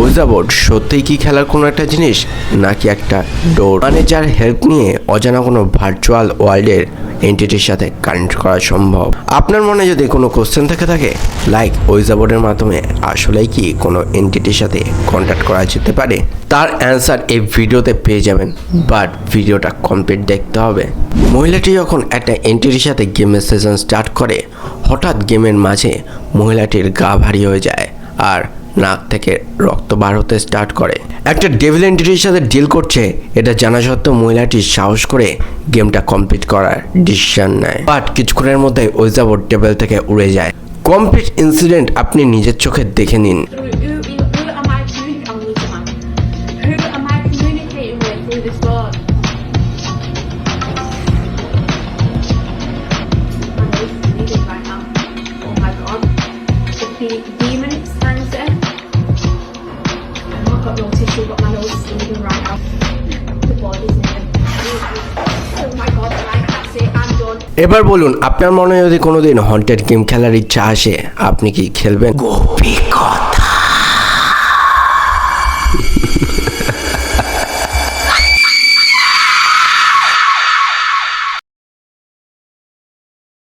ওয়েজা board সত্যিই কি খেলার কোনো একটা জিনিস, নাকি একটা ডোর মানে যার হেল্প নিয়ে অজানা কোনো ভার্চুয়াল ওয়ার্ল্ডের এন্টিটির সাথে কানেক্ট করা সম্ভব? আপনার মনে যদি কোনো কোশ্চেন থেকে থাকে, লাইক ওয়েজা বোর্ডের মাধ্যমে আসলেই কি কোনো এন্টিটির সাথে কন্ট্যাক্ট করা যেতে পারে, তার অ্যান্সার এই ভিডিওতে পেয়ে যাবেন। বাট ভিডিওটা কমপ্লিট দেখতে হবে। মহিলাটি যখন একটা এন্টিটির সাথে গেমের সেশন স্টার্ট করে, হঠাৎ গেমের মাঝে মহিলাটির গা ভারী হয়ে যায় আর নাক থেকে রক্ত বার হতে স্টার্ট করে। একটা ডেভিল এন্টিটির সাথে ডিল করছে এটা জানা সত্ত্বেও মহিলাটি সাহস করে গেমটা কমপ্লিট করার ডিসিশন নেয়। বাট কিছুক্ষণের মধ্যে ওয়েজা বোর্ড টেবিল থেকে উড়ে যায়। কমপ্লিট ইনসিডেন্ট আপনি নিজের চোখে দেখে নিন। Who am I Who am I communicating with through this board? My nose is bleeding right now. Oh my god. The demon sensor. I've not got no tissue, but my nose is bleeding right now. The board is moving. Oh my god, right, that's it, I'm done. এবার বলুন, আপনার মনে যদি কোনোদিন haunted game খেলার ইচ্ছা আসে, আপনি কি খেলবেন? গোপী কথা।